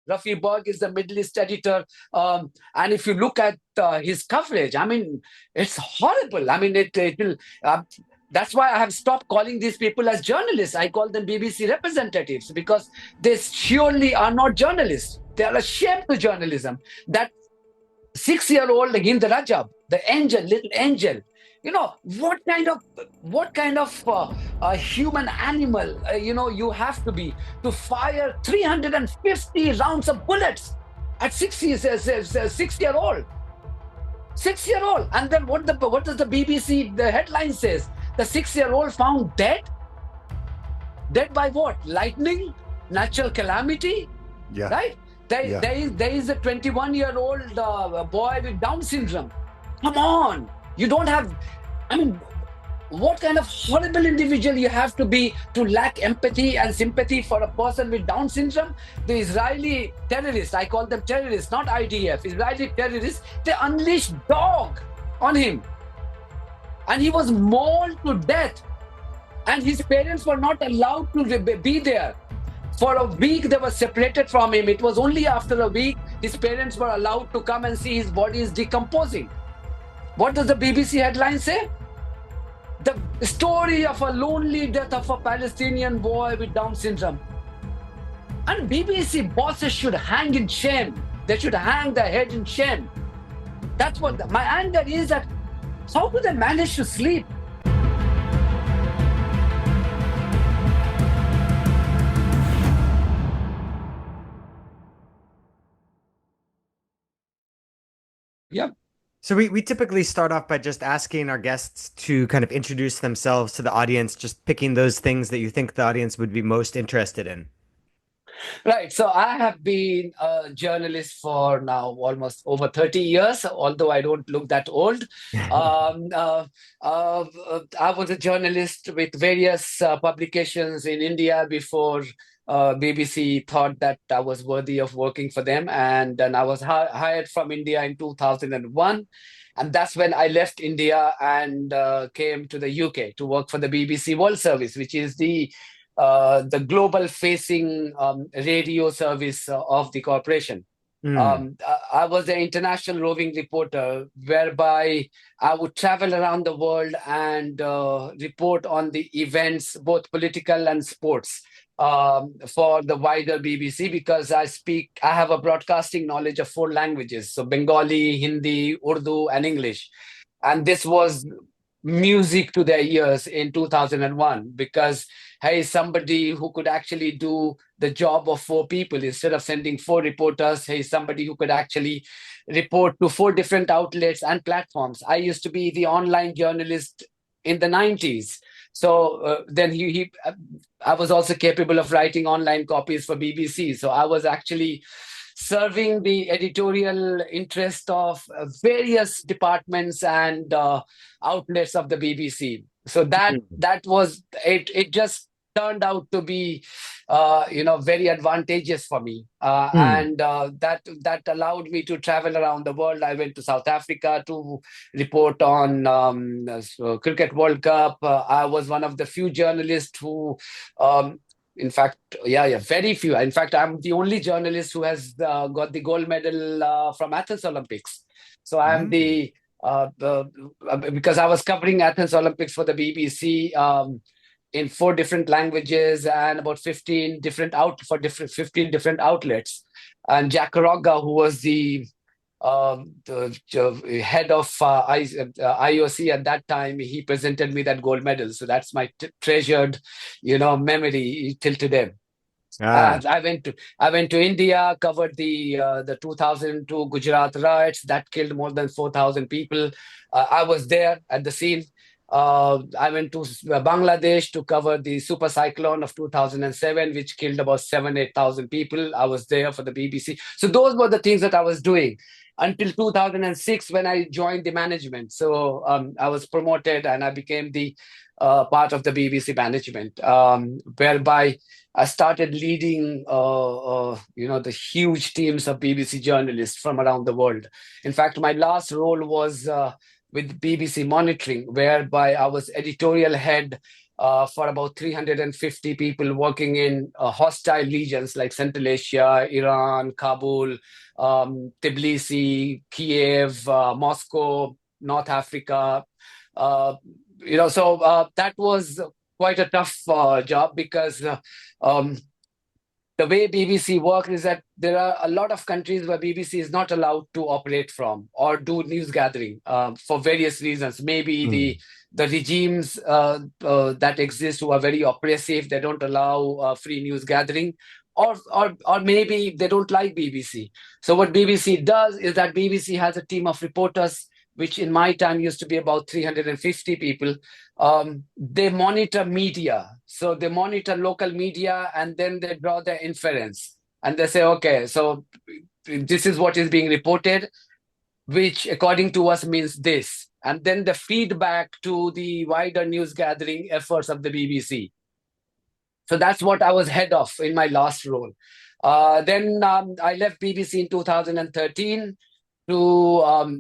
Rafi Berg is the Middle East editor. And if you look at his coverage, I mean, it's horrible. I mean, it will. That's why I have stopped calling these people as journalists. I call them BBC representatives because they surely are not journalists. They are a shame to journalism. That 6-year-old Hind Rajab, the angel, little angel. What kind of human animal you have to be to fire 350 rounds of bullets at 6-year-old. 6-year-old. And then what does the BBC, the headline says? The 6-year-old found dead? Dead by what? Lightning? Natural calamity? Yeah. Right? There is a 21-year-old boy with Down syndrome. Come on. You don't have, I mean, what kind of horrible individual you have to be to lack empathy and sympathy for a person with Down syndrome? The Israeli terrorists, I call them terrorists, not IDF, Israeli terrorists, they unleashed dog on him. And he was mauled to death. And his parents were not allowed to be there. For a week, they were separated from him. It was only after a week his parents were allowed to come and see his body is decomposing. What does the BBC headline say? The story of a lonely death of a Palestinian boy with Down syndrome. And BBC bosses should hang in shame. They should hang their head in shame. That's what my anger is, that how do they manage to sleep? Yep. So we typically start off by just asking our guests to kind of introduce themselves to the audience, just picking those things that you think the audience would be most interested in. Right. So I have been a journalist for now almost over 30 years, although I don't look that old. I was a journalist with various publications in India before BBC thought that I was worthy of working for them. And then I was hired from India in 2001. And that's when I left India and came to the UK to work for the BBC World Service, which is the global facing radio service of the corporation. I was the international roving reporter, whereby I would travel around the world and report on the events, both political and sports, for the wider BBC, because I have a broadcasting knowledge of 4 languages. So Bengali, Hindi, Urdu, and English. And this was music to their ears in 2001, because hey, somebody who could actually do the job of 4 people instead of sending 4 reporters. Hey, somebody who could actually report to 4 different outlets and platforms. I used to be the online journalist in the 90s. So then I was also capable of writing online copies for BBC. So I was actually serving the editorial interest of various departments and outlets of the BBC. So that was it. It just turned out to be, very advantageous for me, and that allowed me to travel around the world. I went to South Africa to report on Cricket World Cup. I was one of the few journalists who. In fact, very few. In fact, I'm the only journalist who has got the gold medal from Athens Olympics. So I'm because I was covering Athens Olympics for the BBC in 4 different languages and about 15 different 15 different outlets. And Jack Rogga, who was the head of IOC at that time, he presented me that gold medal. So that's my treasured, memory till today. I went to India, covered the 2002 Gujarat riots that killed more than 4,000 people. I was there at the scene. I went to Bangladesh to cover the super cyclone of 2007, which killed about 8,000 people. I was there for the BBC. So those were the things that I was doing until 2006, when I joined the management. So I was promoted and I became the part of the BBC management, whereby I started leading, the huge teams of BBC journalists from around the world. In fact, my last role was with BBC Monitoring, whereby I was editorial head for about 350 people working in hostile regions like Central Asia, Iran, Kabul, Tbilisi, Kiev, Moscow, North Africa. Uh, that was quite a tough job because um, the way BBC works is that there are a lot of countries where BBC is not allowed to operate from or do news gathering for various reasons. Maybe Mm. the regimes that exist who are very oppressive, they don't allow free news gathering, or maybe they don't like BBC. So what BBC does is that BBC has a team of reporters, which in my time used to be about 350 people. They monitor media. So they monitor local media and then they draw their inference. And they say, okay, so this is what is being reported, which according to us means this. And then the feedback to the wider news gathering efforts of the BBC. So that's what I was head of in my last role. Then I left BBC in 2013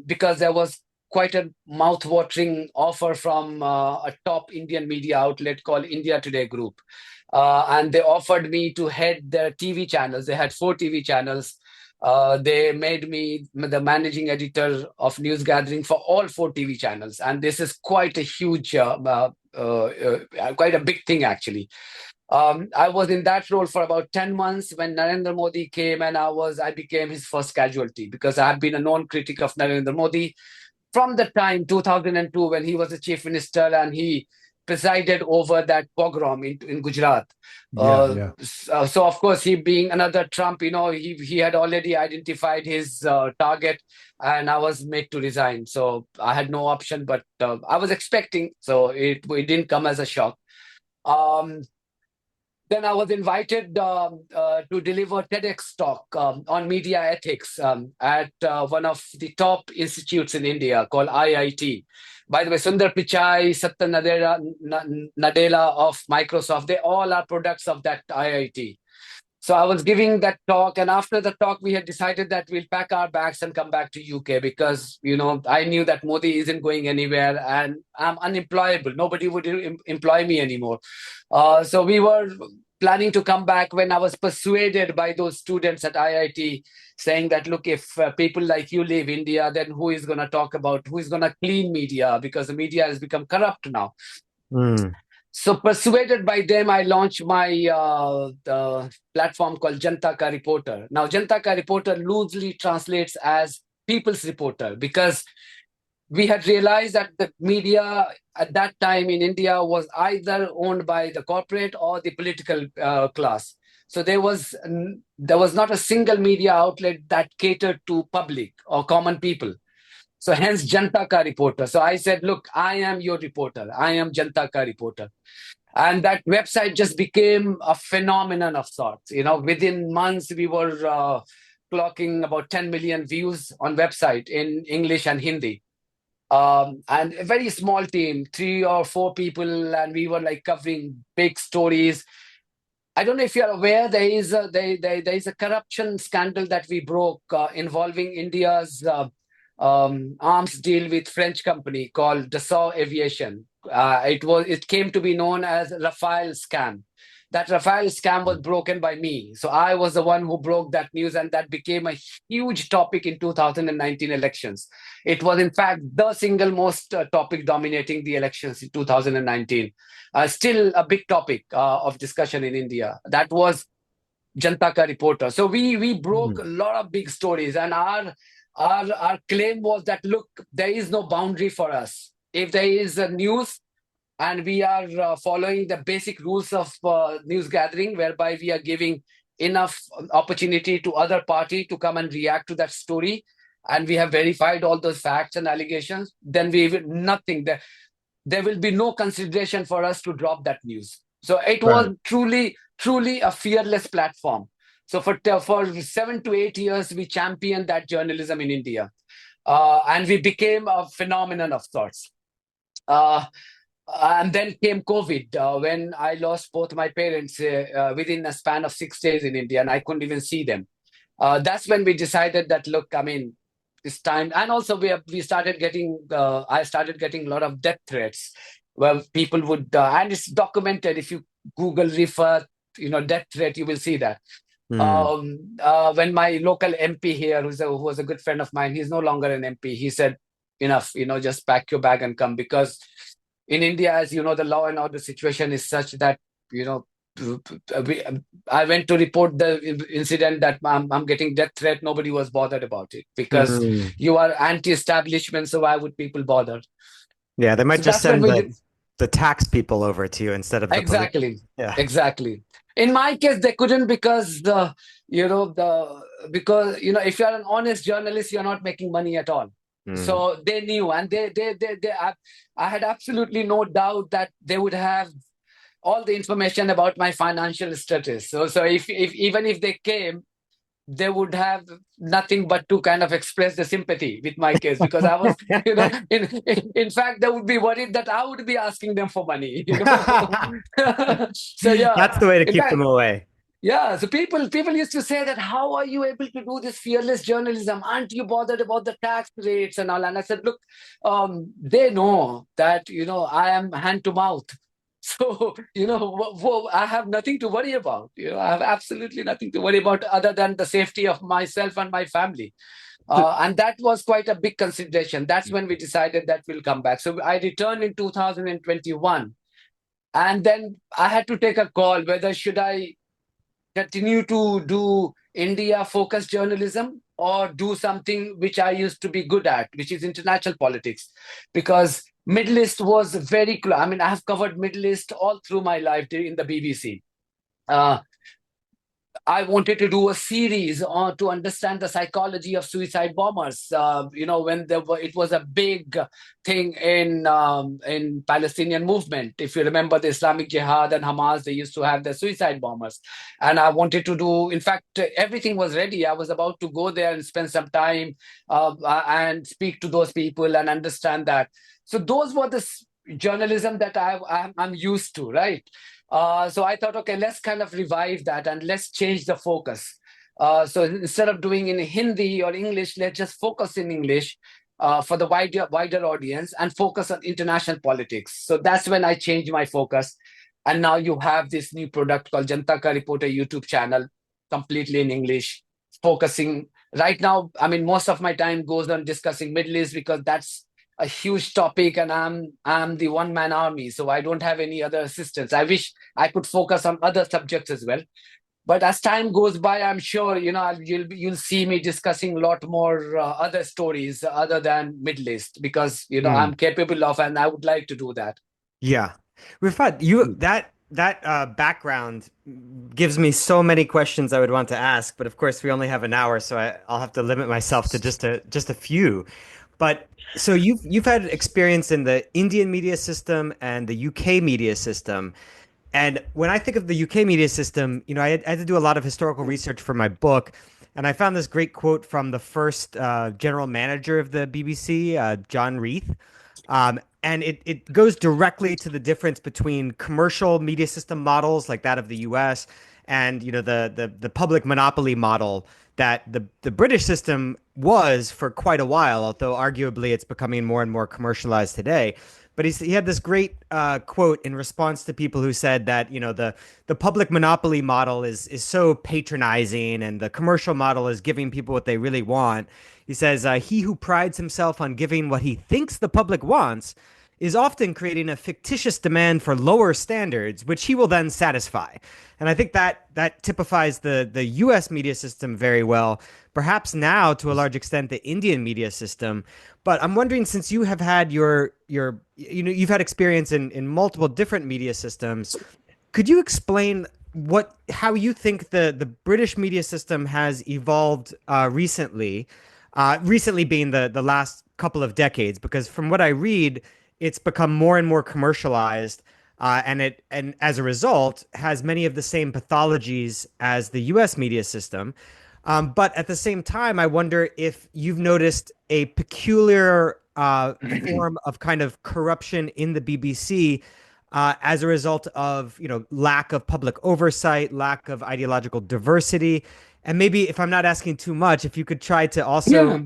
because there was quite a mouth-watering offer from a top Indian media outlet called India Today Group. And they offered me to head their TV channels. They had 4 TV channels. They made me the managing editor of news gathering for all 4 TV channels. And this is quite a huge, quite a big thing, actually. I was in that role for about 10 months when Narendra Modi came, and I became his first casualty because I have been a known critic of Narendra Modi from the time 2002 when he was the chief minister and he presided over that pogrom in Gujarat. Yeah, yeah. So of course, he being another Trump, he had already identified his target, and I was made to resign. So I had no option, but I was expecting, so it didn't come as a shock. Um, then I was invited to deliver TEDx talk on media ethics at one of the top institutes in India called IIT. By the way, Sundar Pichai, Satya Nadella of Microsoft, they all are products of that IIT. So I was giving that talk, and after the talk, we had decided that we'll pack our bags and come back to UK because I knew that Modi isn't going anywhere, and I'm unemployable. Nobody would employ me anymore. So we were planning to come back when I was persuaded by those students at IIT saying that, look, if people like you leave India, then who is going to clean media because the media has become corrupt now. Mm. So persuaded by them, I launched my platform called Janta Ka Reporter. Now, Janta Ka Reporter loosely translates as People's Reporter because we had realized that the media at that time in India was either owned by the corporate or the political class. So there was not a single media outlet that catered to public or common people. So hence Janta Ka Reporter. So I said, look, I am your reporter. I am Janta Ka Reporter. And that website just became a phenomenon of sorts. Within months, we were clocking about 10 million views on website in English and Hindi. And a very small team, 3 or 4 people, and we were like covering big stories. I don't know if you're aware, there is a corruption scandal that we broke involving India's arms deal with French company called Dassault Aviation. It came to be known as Rafale scam. That Rafale scam was broken by me. So I was the one who broke that news, and that became a huge topic in 2019 elections. It was, in fact, the single most topic dominating the elections in 2019. Still a big topic of discussion in India. That was Janta Ka Reporter. So we broke a lot of big stories, and our claim was that, look, there is no boundary for us. If there is a news, and we are following the basic rules of news gathering, whereby we are giving enough opportunity to other party to come and react to that story, and we have verified all those facts and allegations, then we will nothing. There will be no consideration for us to drop that news. So it was truly a fearless platform. So for 7 to 8 years, we championed that journalism in India, and we became a phenomenon of sorts. And then came COVID, when I lost both my parents within a span of 6 days in India, and I couldn't even see them. That's when we decided that, look, I mean, it's time. And also we started getting, I started getting a lot of death threats, where people would, and it's documented. If you Google Rifat, death threat, you will see that. Mm. When my local MP here, who was a good friend of mine, he's no longer an MP. He said, enough, just pack your bag and come, because in India, as you know, the law and order situation is such that, you know, we, I went to report the incident that I'm getting death threat. Nobody was bothered about it because Mm. you are anti-establishment. So why would people bother? Yeah, they might So just that's when send we did. the tax people over to you instead of the police. Exactly. Yeah. Exactly. In my case, they couldn't because if you're an honest journalist, you're not making money at all. Mm. So they knew, and I had absolutely no doubt that they would have all the information about my financial status. So if even if they came, they would have nothing but to kind of express the sympathy with my case, because I was, in fact, they would be worried that I would be asking them for money. So yeah, That's the way to in keep them fact, away. yeah. So people used to say that, how are you able to do this fearless journalism? Aren't you bothered about the tax rates and all? And I said, look, they know that I am hand to mouth. So I have nothing to worry about. I have absolutely nothing to worry about other than the safety of myself and my family. And that was quite a big consideration. That's when we decided that we'll come back. So I returned in 2021, and then I had to take a call whether should I continue to do India focused journalism or do something which I used to be good at, which is international politics. Because Middle East was very close. I mean, I have covered Middle East all through my life in the BBC. Uh, I wanted to do a series on to understand the psychology of suicide bombers. When it was a big thing in Palestinian movement. If you remember the Islamic Jihad and Hamas, they used to have the suicide bombers, and I wanted to do. In fact, everything was ready. I was about to go there and spend some time and speak to those people and understand that. So those were the journalism that I'm used to, right? So I thought, okay, let's kind of revive that and let's change the focus. So instead of doing in Hindi or English, let's just focus in English for the wider audience and focus on international politics. So that's when I changed my focus. And now you have this new product called Janta Ka Reporter YouTube channel, completely in English, focusing right now. I mean, most of my time goes on discussing Middle East because that's a huge topic, and I'm the one man army, so I don't have any other assistants. I wish I could focus on other subjects as well, but as time goes by, I'm sure you'll see me discussing a lot more other stories other than Middle East, because I'm Mm. capable of, and I would like to do that. Yeah. Rifat, you that background gives me so many questions I would want to ask, but of course we only have an hour, so I'll have to limit myself to just a few. But so you've had experience in the Indian media system and the UK media system. And when I think of the UK media system, I had to do a lot of historical research for my book, and I found this great quote from the first general manager of the BBC, John Reith. And it goes directly to the difference between commercial media system models like that of the US and the public monopoly model that the British system was for quite a while, although arguably it's becoming more and more commercialized today. But he had this great quote in response to people who said that the public monopoly model is so patronizing and the commercial model is giving people what they really want. He says, he who prides himself on giving what he thinks the public wants is often creating a fictitious demand for lower standards, which he will then satisfy. And I think that typifies the U.S. media system very well. Perhaps now, to a large extent, the Indian media system. But I'm wondering, since you have had you've had experience in multiple different media systems, could you explain how you think the British media system has evolved recently? Recently being the last couple of decades, because from what I read, it's become more and more commercialized, and as a result has many of the same pathologies as the U.S. media system. But at the same time, I wonder if you've noticed a peculiar form of kind of corruption in the BBC as a result of lack of public oversight, lack of ideological diversity. And maybe if I'm not asking too much, if you could try to also Yeah.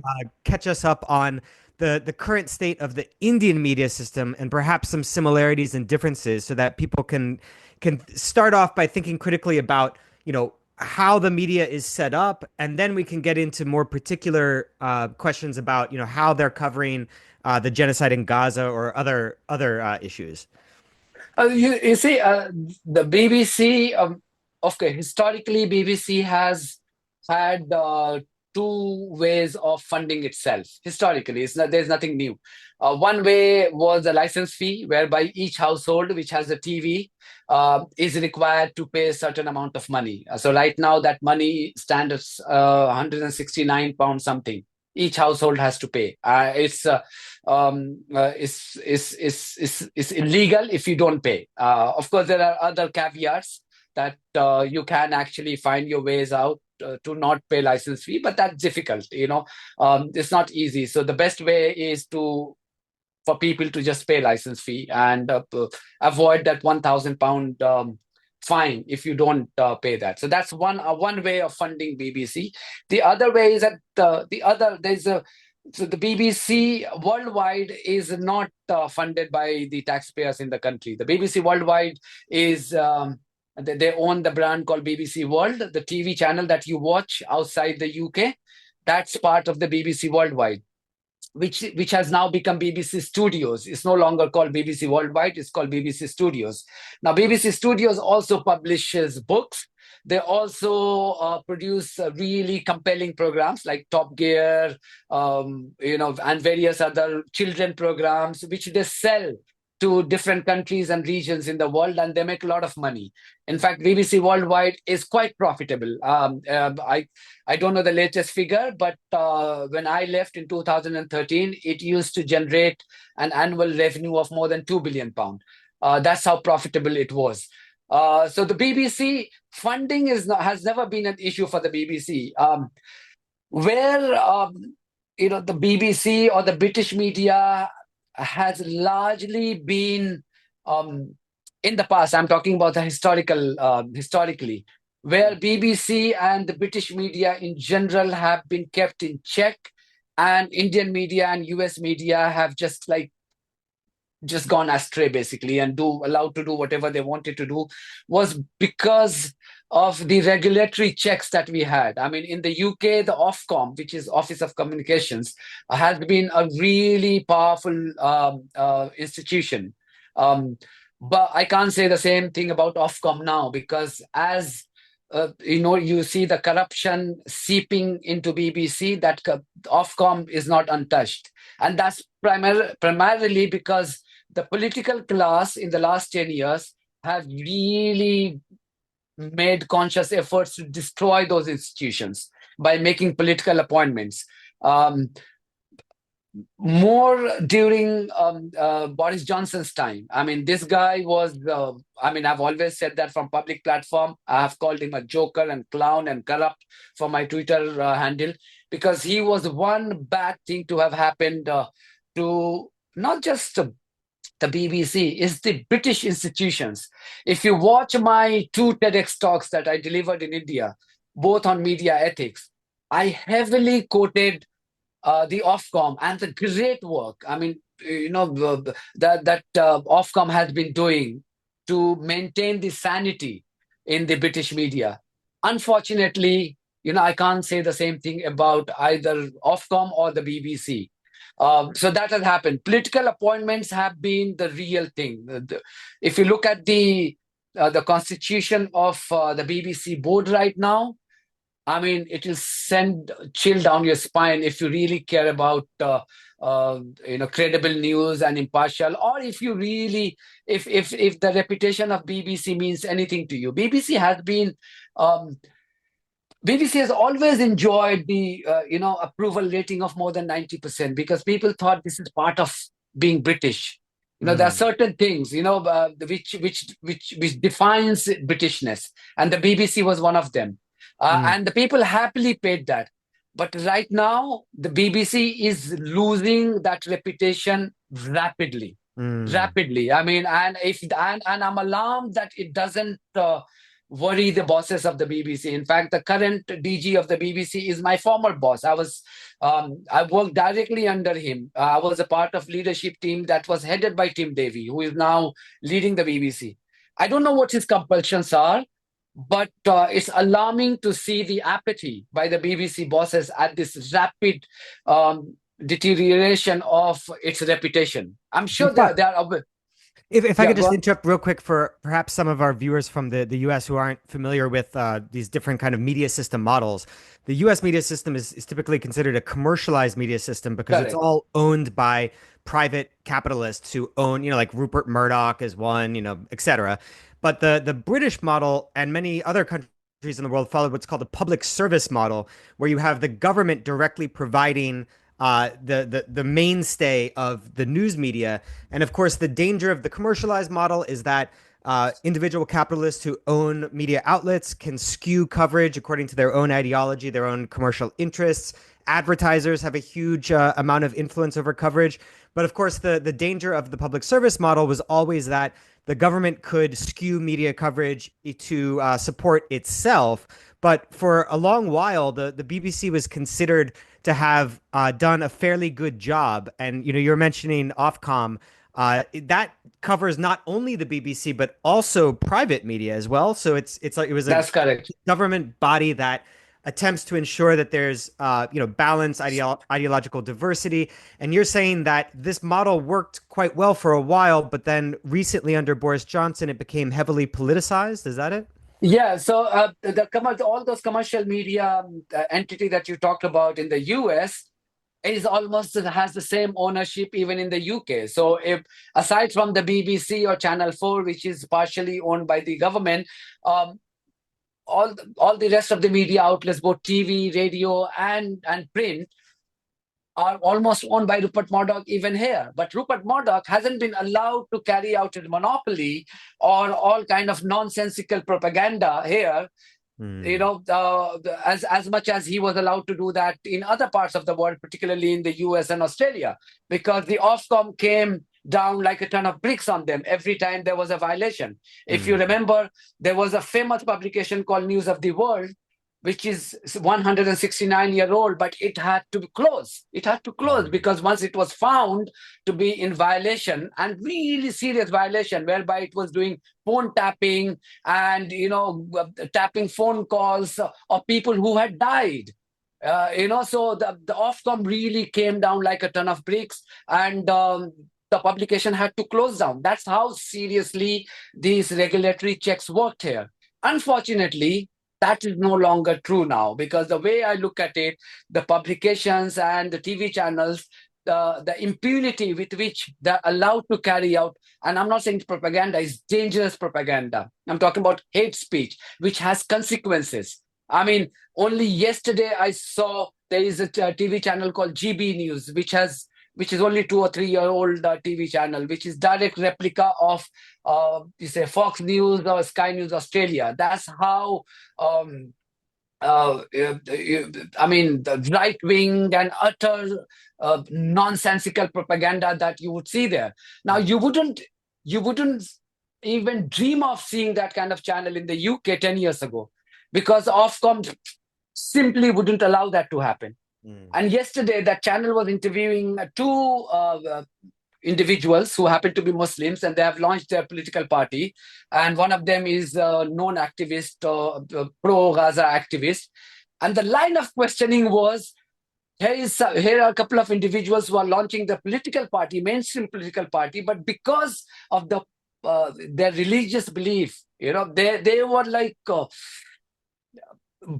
catch us up on the current state of the Indian media system and perhaps some similarities and differences, so that people can start off by thinking critically about, how the media is set up, and then we can get into more particular questions about, how they're covering the genocide in Gaza or other issues. You see, the BBC, okay, historically, BBC has had two ways of funding itself. Historically, there's nothing new. One way was the license fee, whereby each household which has a TV is required to pay a certain amount of money. So right now, that money stands at £169 something. Each household has to pay. It's illegal if you don't pay. Of course, there are other caveats that you can actually find your ways out to not pay license fee, but that's difficult. It's not easy. So the best way is for people to just pay license fee and avoid that £1,000 fine if you don't pay that. So that's one way of funding BBC. The other way is that so the BBC worldwide is not funded by the taxpayers in the country. The BBC worldwide is they own the brand called BBC World, the TV channel that you watch outside the UK. That's part of the BBC worldwide, which has now become BBC Studios. It's no longer called BBC Worldwide, it's called BBC Studios. Now, BBC Studios also publishes books. They also produce really compelling programs like Top Gear, and various other children programs, which they sell to different countries and regions in the world, and they make a lot of money. In fact, BBC Worldwide is quite profitable. I don't know the latest figure, but when I left in 2013, it used to generate an annual revenue of more than £2 billion. That's how profitable it was. So the BBC funding has never been an issue for the BBC. Where the BBC or the British media has largely been in the past. I'm talking about the historically, where BBC and the British media in general have been kept in check, and Indian media and US media have just gone astray basically and allowed to do whatever they wanted to do, was because of the regulatory checks that we had. I mean, in the UK, the Ofcom, which is Office of Communications, has been a really powerful institution. But I can't say the same thing about Ofcom now, because as you see the corruption seeping into BBC, that Ofcom is not untouched. And that's primarily because the political class in the last 10 years have really made conscious efforts to destroy those institutions by making political appointments. More during Boris Johnson's time. I mean, this guy was, I've always said that from public platform. I have called him a joker and clown and corrupt for my Twitter handle, because he was one bad thing to have happened to not just the BBC, is the British institutions. If you watch my two TEDx talks that I delivered in India, both on media ethics, I heavily quoted the Ofcom and the great work. I mean, that Ofcom has been doing to maintain the sanity in the British media. Unfortunately, I can't say the same thing about either Ofcom or the BBC. So that has happened. Political appointments have been the real thing. If you look at the constitution of the BBC board right now, I mean, it will send chill down your spine if you really care about credible news and impartial, or if you really, if the reputation of BBC means anything to you. BBC has always enjoyed the approval rating of more than 90%, because people thought this is part of being British. There are certain things which defines Britishness, and the BBC was one of them. And the people happily paid that. But right now, the BBC is losing that reputation rapidly. Rapidly. I mean, and I'm alarmed that it doesn't worry the bosses of the BBC. In fact, the current DG of the BBC is my former boss. I worked directly under him. I was a part of leadership team that was headed by Tim Davie, who is now leading the BBC. I don't know what his compulsions are, but it's alarming to see the apathy by the BBC bosses at this rapid deterioration of its reputation. I'm sure they are If I yeah, could go just on. interrupt real quick for perhaps some of our viewers from the US who aren't familiar with these different kind of media system models. The US media system is typically considered a commercialized media system because it's Correct. all owned by private capitalists who own, like Rupert Murdoch is one, et cetera. But the British model and many other countries in the world followed what's called a public service model, where you have the government directly providing the mainstay of the news media. And of course, the danger of the commercialized model is that individual capitalists who own media outlets can skew coverage according to their own ideology, their own commercial interests. Advertisers have a huge amount of influence over coverage. But of course, the danger of the public service model was always that the government could skew media coverage to support itself. But for a long while, the BBC was considered to have done a fairly good job. And you're mentioning Ofcom. That covers not only the BBC but also private media as well. So it's like it was a That's correct. government body that attempts to ensure that there's balance, ideological diversity. And you're saying that this model worked quite well for a while, but then recently under Boris Johnson, it became heavily politicized. Is that it? Yeah, so all those commercial media entity that you talked about in the US is almost has the same ownership even in the UK. So if aside from the BBC or Channel 4, which is partially owned by the government, um, all the rest of the media outlets, both TV, radio, and print, are almost owned by Rupert Murdoch even here. But Rupert Murdoch hasn't been allowed to carry out a monopoly or all kind of nonsensical propaganda here, Hmm. as much as he was allowed to do that in other parts of the world, particularly in the US and Australia, because the Ofcom came down like a ton of bricks on them every time there was a violation. If you Hmm. remember, there was a famous publication called News of the World, which is 169-year-old, but it had to close. It had to close Hmm. because once it was found to be in violation, and really serious violation, whereby it was doing phone tapping and tapping phone calls of people who had died. So the Ofcom really came down like a ton of bricks, and the publication had to close down. That's how seriously these regulatory checks worked here. Unfortunately, that is no longer true now, because the way I look at it, the publications and the TV channels, the impunity with which they're allowed to carry out, and I'm not saying propaganda is dangerous propaganda. I'm talking about hate speech, which has consequences. I mean, only yesterday I saw there is a TV channel called GB News, which is only 2 or 3 year old TV channel, which is direct replica of you say Fox News or Sky News Australia. That's how um, I mean, the right wing and utter nonsensical propaganda that you would see there. Now, you wouldn't even dream of seeing that kind of channel in the UK 10 years ago, because Ofcom simply wouldn't allow that to happen. Hmm. And yesterday, that channel was interviewing two individuals who happen to be Muslims, and they have launched their political party. And one of them is a known activist, pro Gaza activist. And the line of questioning was, here are a couple of individuals who are launching the political party, mainstream political party, but because of their religious belief, they were like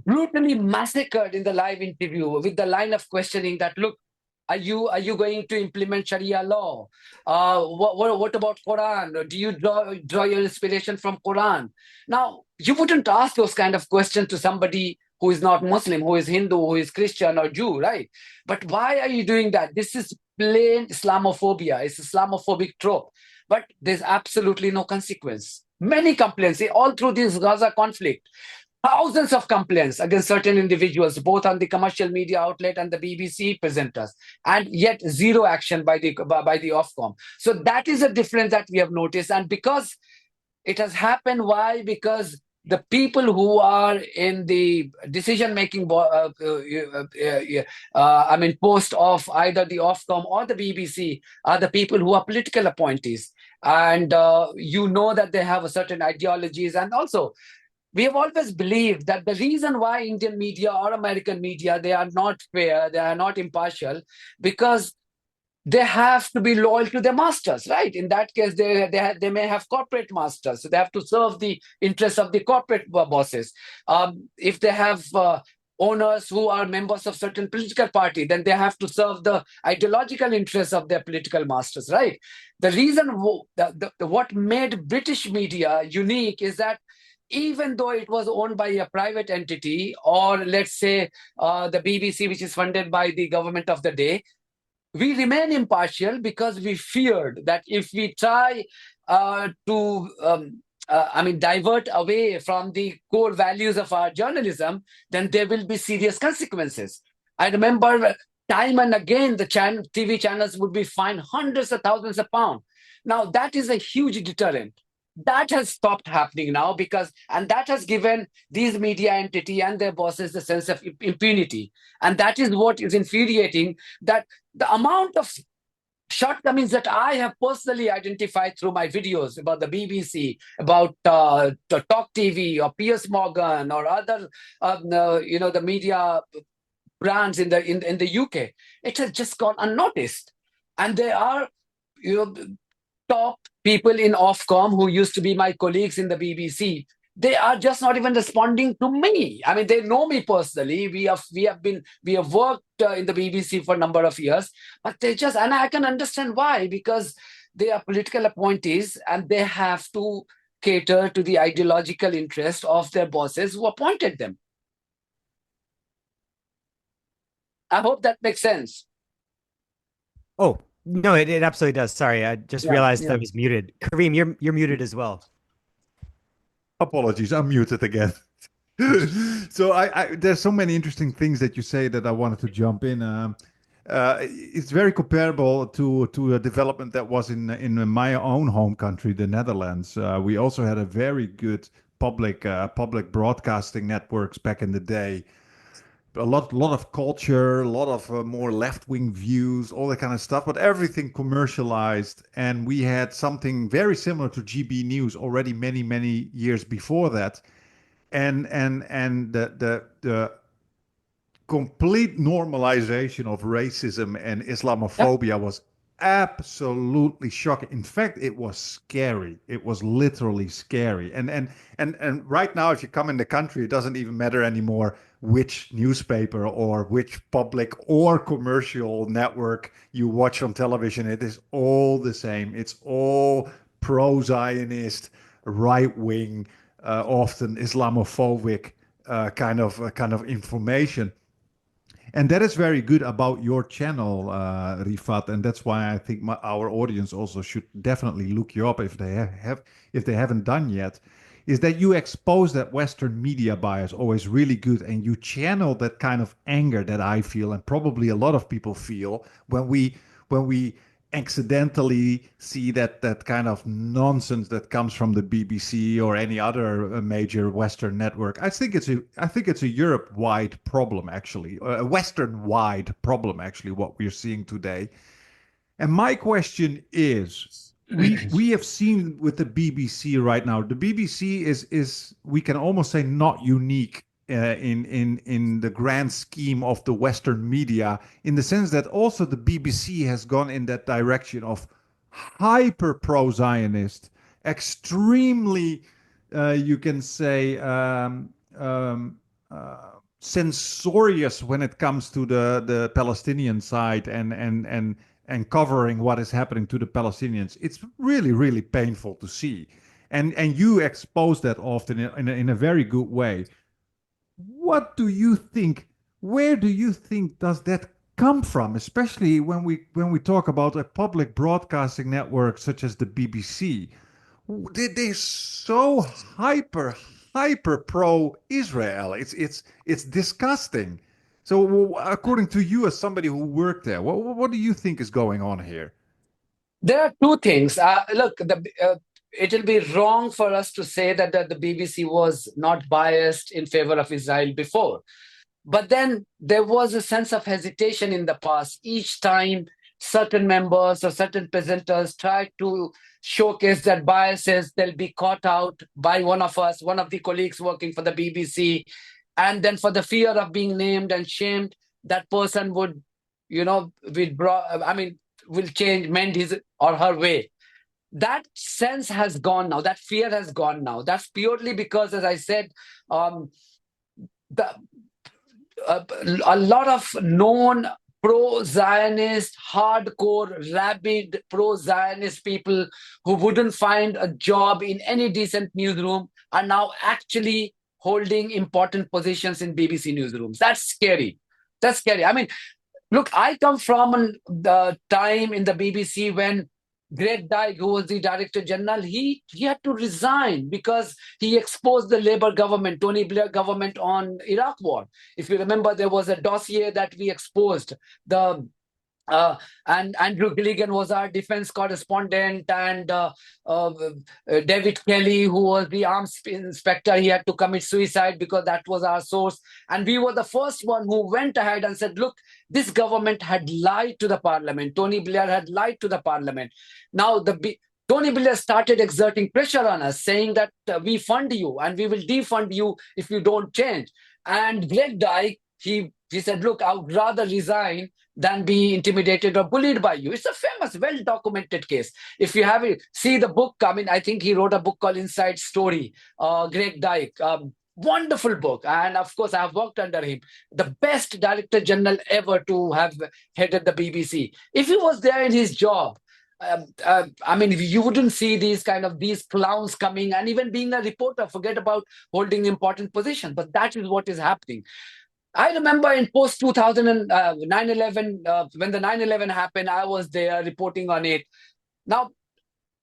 brutally massacred in the live interview with the line of questioning that, look, are you going to implement Sharia law? What about Quran? Do you draw your inspiration from Quran? Now, you wouldn't ask those kind of questions to somebody who is not Muslim, who is Hindu, who is Christian or Jew, right? But why are you doing that? This is plain Islamophobia. It's Islamophobic trope. But there's absolutely no consequence. Many complaints all through this Gaza conflict. Thousands of complaints against certain individuals, both on the commercial media outlet and the BBC presenters, and yet zero action by the Ofcom. So that is a difference that we have noticed, and because it has happened, why? Because the people who are in the decision making I mean post of either the Ofcom or the BBC are the people who are political appointees, and you know that they have a certain ideologies. And also we have always believed that the reason why Indian media or American media, they are not fair, they are not impartial, because they have to be loyal to their masters, right? In that case, they may have corporate masters, so they have to serve the interests of the corporate bosses. If they have owners who are members of certain political party, then they have to serve the ideological interests of their political masters, right? The reason what made British media unique is that even though it was owned by a private entity, or let's say the BBC, which is funded by the government of the day, we remain impartial because we feared that if we try to divert away from the core values of our journalism, then there will be serious consequences. I remember time and again the TV channels would be fined hundreds of thousands of pounds. Now that is a huge deterrent. That has stopped happening now, and that has given these media entity and their bosses the sense of impunity. And that is what is infuriating, that the amount of shortcomings that I have personally identified through my videos about the BBC, about the Talk TV or Piers Morgan or other, the media brands in the UK, it has just gone unnoticed. And there are, you know, top people in Ofcom who used to be my colleagues in the BBC. They are just not even responding to me. I mean, they know me personally. We have worked in the BBC for a number of years, but they just, and I can understand why, because they are political appointees and they have to cater to the ideological interest of their bosses who appointed them. I hope that makes sense. Oh, no, it absolutely does. Sorry, I just Yeah, realized I yeah. was muted. Kareem, you're muted as well. Apologies, I'm muted again. So there's so many interesting things that you say that I wanted to jump in. It's very comparable to a development that was in my own home country, the Netherlands. We also had a very good public broadcasting networks back in the day. A lot of culture, a lot of more left-wing views, all that kind of stuff, but everything commercialized. And we had something very similar to GB News already many years before that. And the complete normalization of racism and Yep. Islamophobia was absolutely shocking. In fact, it was scary. It was literally scary. And right now, if you come in the country, it doesn't even matter anymore which newspaper or which public or commercial network you watch on television. It is all the same. It's all pro-Zionist, right-wing, often Islamophobic kind of information. And that is very good about your channel, Rifat, and that's why I think our audience also should definitely look you up if they haven't done yet. Is that you expose that Western media bias always really good, and you channel that kind of anger that I feel, and probably a lot of people feel when we accidentally see that kind of nonsense that comes from the BBC or any other major Western network. I think it's a Europe-wide problem, actually, a Western-wide problem, actually, what we're seeing today. And my question is, we have seen with the BBC right now. The BBC is we can almost say not unique in the grand scheme of the Western media, in the sense that also the BBC has gone in that direction of hyper pro-Zionist, extremely, you can say, um, censorious when it comes to the Palestinian side and covering what is happening to the Palestinians. It's really painful to see, and you expose that often in a very good way. What do you think? Where do you think does that come from? Especially when we talk about a public broadcasting network such as the BBC. They're so hyper pro Israel. It's disgusting. So, according to you, as somebody who worked there, what do you think is going on here? There are two things. Look, it'll be wrong for us to say that the BBC was not biased in favor of Israel before. But then there was a sense of hesitation in the past. Each time certain members or certain presenters tried to showcase that biases, they'll be caught out by one of us, one of the colleagues working for the BBC. And then for the fear of being named and shamed, that person would, withdraw, will change, mend his or her way. That sense has gone now. That fear has gone now. That's purely because, as I said, the a lot of known pro-Zionist, hardcore, rabid pro-Zionist people who wouldn't find a job in any decent newsroom are now actually holding important positions in BBC newsrooms. That's scary. That's scary. I mean, look, I come from the time in the BBC when Greg Dyke, who was the Director General, he had to resign because he exposed the Labour government, Tony Blair government, on Iraq war. If you remember, there was a dossier that we exposed. And Andrew Gilligan was our defense correspondent, and David Kelly, who was the arms inspector, he had to commit suicide because that was our source. And we were the first one who went ahead and said, look, this government had lied to the parliament. Tony Blair had lied to the parliament. Now, Tony Blair started exerting pressure on us, saying that we fund you and we will defund you if you don't change. And Greg Dyke, he said, look, I would rather resign than be intimidated or bullied by you. It's a famous, well-documented case. If you have it, see the book. I mean, I think he wrote a book called Inside Story, Greg Dyke. Wonderful book. And of course, I have worked under him. The best Director General ever to have headed the BBC. If he was there in his job, I mean, you wouldn't see these clowns coming and even being a reporter, forget about holding important positions. But that is what is happening. I remember in post 2000 9/11, when the 9/11 happened, I was there reporting on it. Now,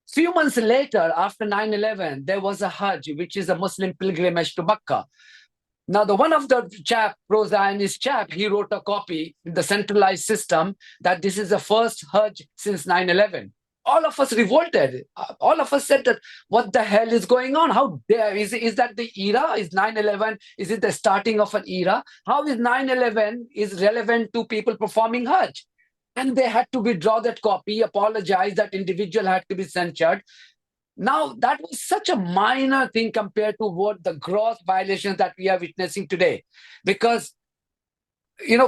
few months later, after 9/11, there was a Hajj, which is a Muslim pilgrimage to Mecca. Now, one of the pro-Zionist chap, he wrote a copy in the centralized system that this is the first Hajj since 9/11. All of us revolted. All of us said that, what the hell is going on? How dare? Is that the era? Is 9/11? Is it the starting of an era? How is 9/11 is relevant to people performing Hajj? And they had to withdraw that copy, apologize, that individual had to be censured. Now, that was such a minor thing compared to what the gross violations that we are witnessing today. Because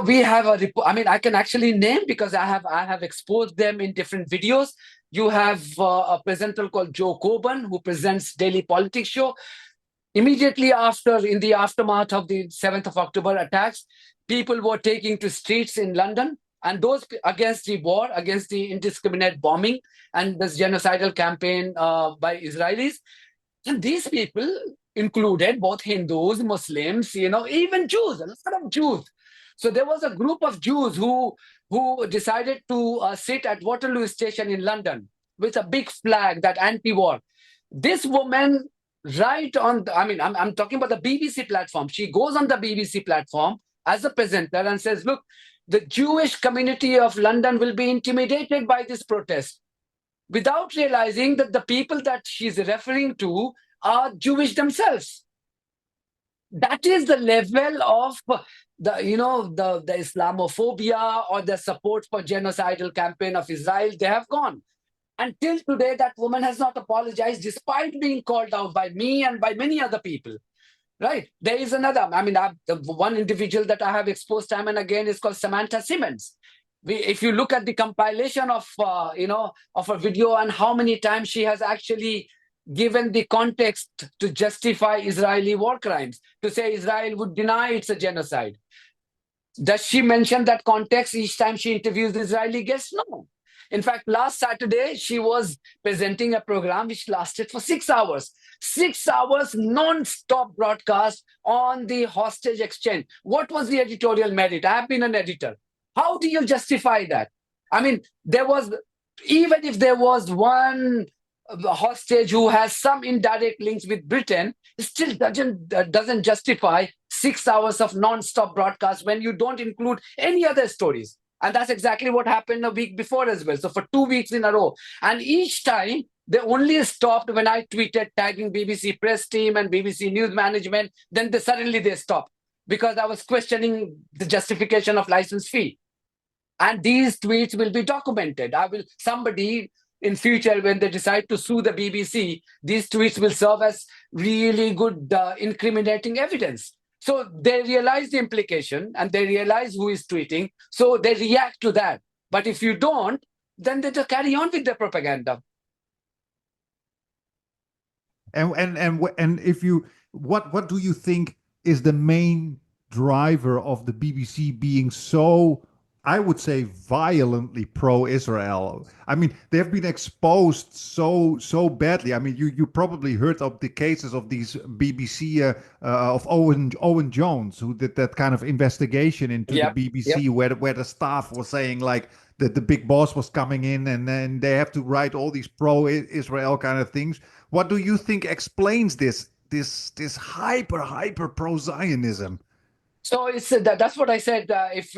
we have a report. I mean, I can actually name because I have exposed them in different videos. You have a presenter called Joe Coburn who presents Daily Politics show. Immediately after, in the aftermath of the 7th of October attacks, people were taking to streets in London, and those against the war, against the indiscriminate bombing and this genocidal campaign by Israelis. And these people included both Hindus, Muslims, even Jews, a lot of Jews. So there was a group of Jews who decided to sit at Waterloo Station in London with a big flag, that anti-war. This woman, I'm talking about the BBC platform. She goes on the BBC platform as a presenter and says, look, the Jewish community of London will be intimidated by this protest, without realizing that the people that she's referring to are Jewish themselves. That is the level of the Islamophobia or the support for genocidal campaign of Israel. They have gone. Until today, that woman has not apologized, despite being called out by me and by many other people. Right? There is another. The one individual that I have exposed time and again is called Samantha Simmons. If you look at the compilation of a video and how many times she has actually given the context to justify Israeli war crimes, to say Israel would deny it's a genocide. Does she mention that context each time she interviews the Israeli guests? No. In fact, last Saturday, she was presenting a program which lasted for 6 hours. 6 hours non-stop broadcast on the hostage exchange. What was the editorial merit? I have been an editor. How do you justify that? I mean, even if there was one hostage who has some indirect links with Britain, it still doesn't justify 6 hours of non-stop broadcast when you don't include any other stories. And that's exactly what happened a week before as well. So for 2 weeks in a row. And each time They only stopped when I tweeted tagging BBC press team and BBC news management. Then suddenly they stopped because I was questioning the justification of license fee. And these tweets will be documented. Somebody in future, when they decide to sue the BBC, these tweets will serve as really good incriminating evidence. So they realize the implication and they realize who is tweeting. So they react to that. But if you don't, then they just carry on with their propaganda. And if you, what do you think is the main driver of the BBC being so, I would say, violently pro-Israel? I mean, they've been exposed so badly. I mean, you probably heard of the cases of these BBC of Owen Jones, who did that kind of investigation into the BBC, where the staff was saying like that the big boss was coming in, and then they have to write all these pro-Israel kind of things. What do you think explains this hyper pro-Zionism? So that's what I said. If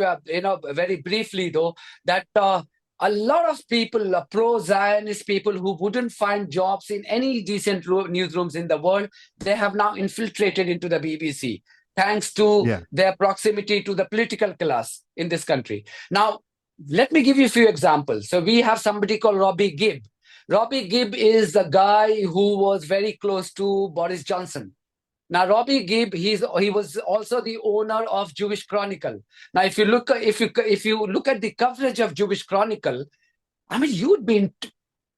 very briefly though, that a lot of people, pro-Zionist people who wouldn't find jobs in any decent newsrooms in the world, they have now infiltrated into the BBC, thanks to their proximity to the political class in this country. Now, let me give you a few examples. So we have somebody called Robbie Gibb. Robbie Gibb is the guy who was very close to Boris Johnson. Now, Robbie Gibb, he was also the owner of Jewish Chronicle. Now, if you look at the coverage of Jewish Chronicle, I mean, you'd be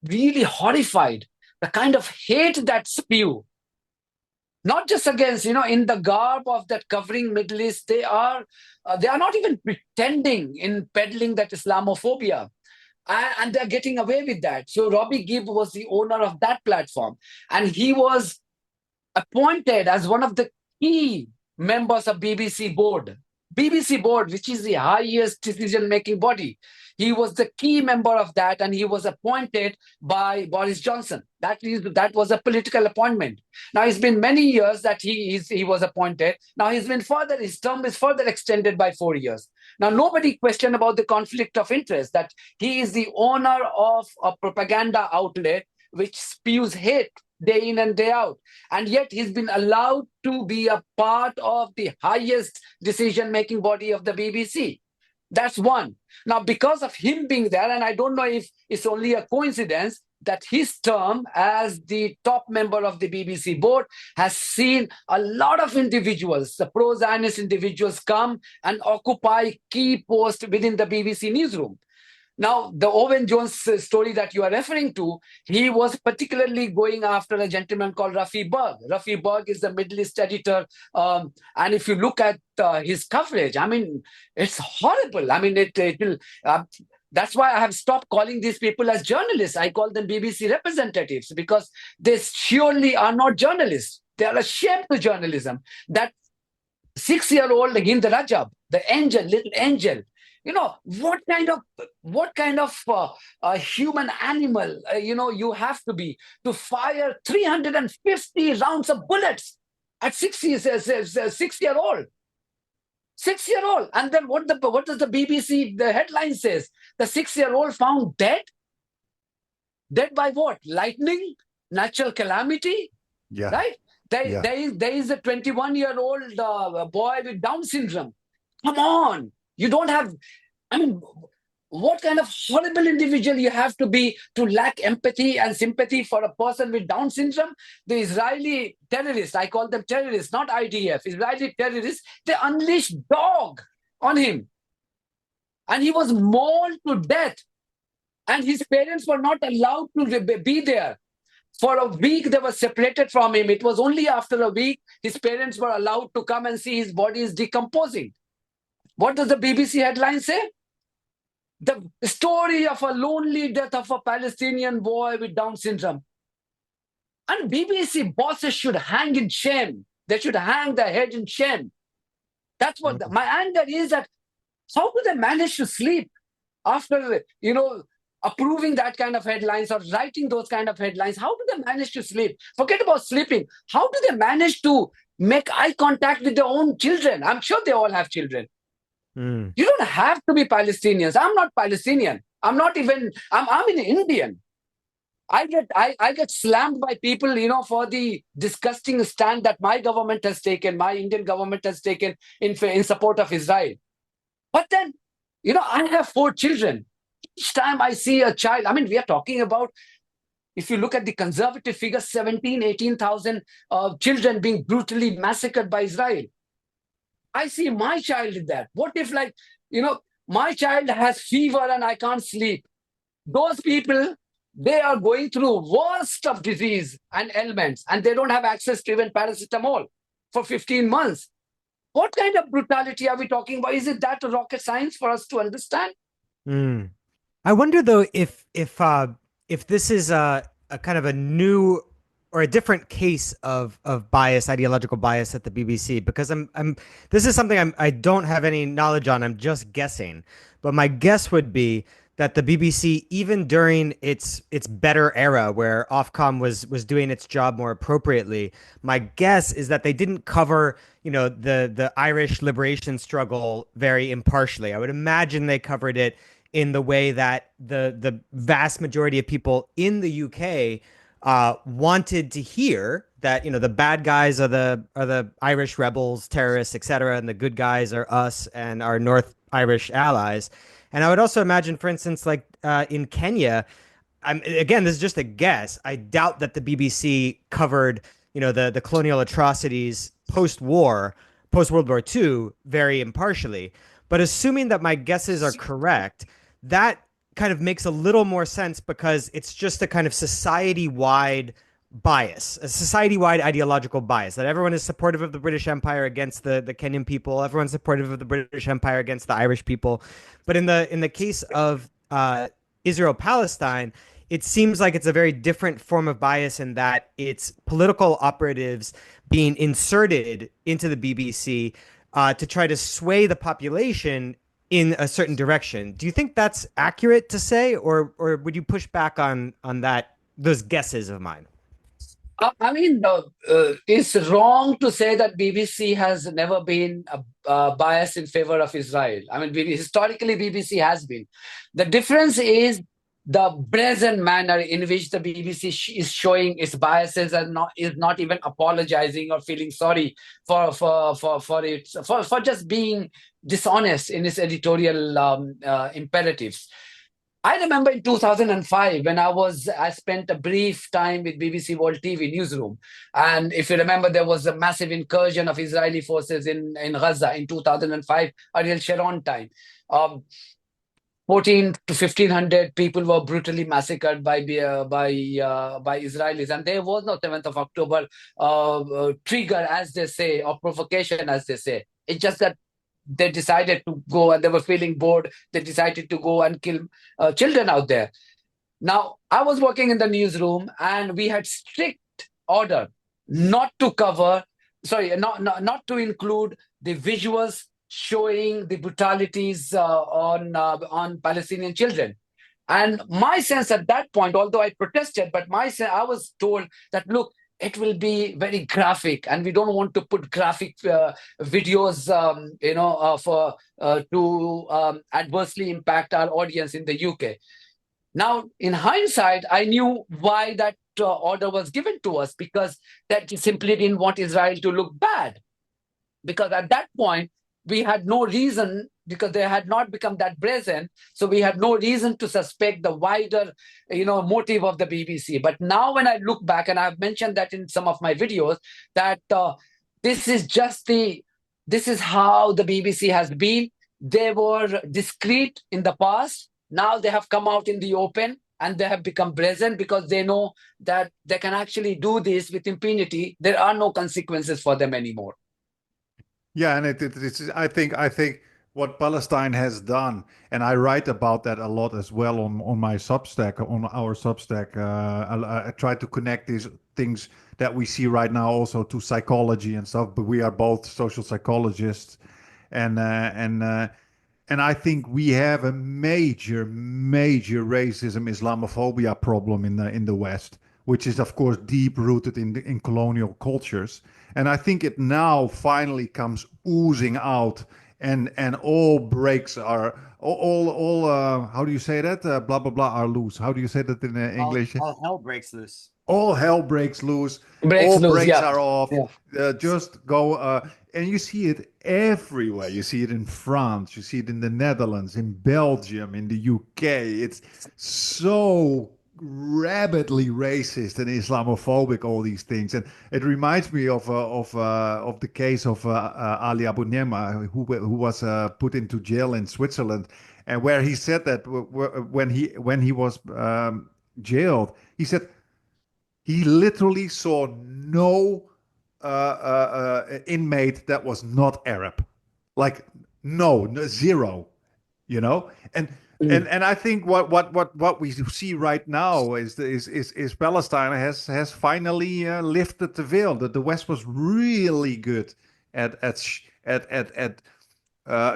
really horrified. The kind of hate that spew, not just against, in the garb of that covering Middle East, they are not even pretending in peddling that Islamophobia. And they're getting away with that. So Robbie Gibb was the owner of that platform. And he was appointed as one of the key members of BBC board. BBC board, which is the highest decision-making body. He was the key member of that, and he was appointed by Boris Johnson. That was a political appointment. Now, it's been many years that he was appointed. Now, his term is further extended by 4 years. Now, nobody questioned about the conflict of interest, that he is the owner of a propaganda outlet which spews hate day in and day out. And yet he's been allowed to be a part of the highest decision-making body of the BBC. That's one. Now, because of him being there, and I don't know if it's only a coincidence, that his term as the top member of the BBC board has seen a lot of individuals, the pro-Zionist individuals, come and occupy key posts within the BBC newsroom. Now, the Owen Jones story that you are referring to, he was particularly going after a gentleman called Rafi Berg. Rafi Berg is the Middle East editor. And if you look at his coverage, I mean, it's horrible. I mean, it will... that's why I have stopped calling these people as journalists. I call them BBC representatives, because they surely are not journalists. They are ashamed of journalism. That 6-year-old Hind Rajab, the little angel, what kind of human animal, you have to be to fire 350 rounds of bullets at 6-year-old. 6-year-old. And then what does the BBC, the headline says? The 6-year-old found dead? Dead by what? Lightning? Natural calamity? Yeah. Right? There is a 21-year-old boy with Down syndrome. Come on. You don't have, I mean, what kind of horrible individual you have to be to lack empathy and sympathy for a person with Down syndrome? The Israeli terrorists, I call them terrorists, not IDF, Israeli terrorists, they unleashed dog on him. And he was mauled to death. And his parents were not allowed to be there. For a week, they were separated from him. It was only after a week, his parents were allowed to come and see his body is decomposing. What does the BBC headline say? The story of a lonely death of a Palestinian boy with Down syndrome. And BBC bosses should hang in shame. They should hang their head in shame. That's what my anger is, that how do they manage to sleep after, approving that kind of headlines or writing those kind of headlines? How do they manage to sleep? Forget about sleeping. How do they manage to make eye contact with their own children? I'm sure they all have children. You don't have to be Palestinians. I'm not Palestinian. I'm an Indian. I get slammed by people, for the disgusting stand that my government has taken, my Indian government has taken in support of Israel. But then, I have 4 children. Each time I see a child, I mean, we are talking about, if you look at the conservative figure, 17, 18,000 children being brutally massacred by Israel. I see my child in that. What if, like, my child has fever and I can't sleep? Those people, they are going through worst of disease and ailments, and they don't have access to even paracetamol for 15 months. What kind of brutality are we talking about? Is it that rocket science for us to understand? Mm. I wonder though if this is a kind of a new or a different case of bias, ideological bias at the BBC, because I'm this is something I don't have any knowledge on. I'm just guessing, but my guess would be that the BBC, even during its better era where Ofcom was doing its job more appropriately, my guess is that they didn't cover, the Irish liberation struggle very impartially. I would imagine they covered it in the way that the vast majority of people in the UK wanted to hear that, the bad guys are the Irish rebels, terrorists, etc., and the good guys are us and our North Irish allies. And I would also imagine, for instance, like in Kenya, again, this is just a guess. I doubt that the BBC covered, the colonial atrocities post-war, post World War II, very impartially. But assuming that my guesses are correct, that kind of makes a little more sense because it's just a kind of society-wide bias, a society-wide ideological bias that everyone is supportive of the British Empire against the Kenyan people, everyone's supportive of the British Empire against the Irish people. But in the case of Israel Palestine, it seems like it's a very different form of bias in that it's political operatives being inserted into the BBC to try to sway the population in a certain direction. Do you think that's accurate to say, or would you push back on those guesses of mine? I mean, it's wrong to say that BBC has never been biased in favor of Israel. I mean, historically, BBC has been. The difference is the brazen manner in which the BBC is showing its biases and is not even apologizing or feeling sorry for just being dishonest in its editorial imperatives. I remember in 2005 when I spent a brief time with BBC World TV newsroom, and if you remember, there was a massive incursion of Israeli forces in Gaza in 2005, Ariel Sharon time. 14 to 1500 people were brutally massacred by Israelis, and there was no 7th of October trigger, as they say, or provocation, as they say. It's just that they decided to go, and they were feeling bored. They decided to go and kill children out there. Now, I was working in the newsroom, and we had strict order not to cover, not to include the visuals showing the brutalities on Palestinian children. And my sense at that point, although I protested, but I was told that, look, it will be very graphic, and we don't want to put graphic videos, for to adversely impact our audience in the UK. Now, in hindsight, I knew why that order was given to us, because that simply didn't want Israel to look bad. Because at that point, we had no reason, because they had not become that brazen, so we had no reason to suspect the wider, motive of the BBC. But now when I look back, and I've mentioned that in some of my videos, that this is how the BBC has been. They were discreet in the past. Now they have come out in the open, and they have become brazen because they know that they can actually do this with impunity. There are no consequences for them anymore. Yeah, and it's I think what Palestine has done, and I write about that a lot as well on my Substack, on our Substack. I try to connect these things that we see right now also to psychology and stuff. But we are both social psychologists, and I think we have a major racism, Islamophobia problem in the West, which is of course deep rooted in colonial cultures. And I think it now finally comes oozing out and all brakes are all how do you say that? Blah blah blah are loose. How do you say that in English? All hell breaks loose. All hell breaks loose. Breaks All loose. brakes Yeah. are off. Yeah. Just go. And you see it everywhere. You see it in France. You see it in the Netherlands, in Belgium, in the UK. It's so rabidly racist and Islamophobic. All these things, and it reminds me of the case of Ali Abu Nema, who was put into jail in Switzerland, and where he said that when he was jailed, he said he literally saw no inmate that was not Arab, like zero, you know. And Mm. and I think what we see right now is Palestine has finally lifted the veil. That the West was really good at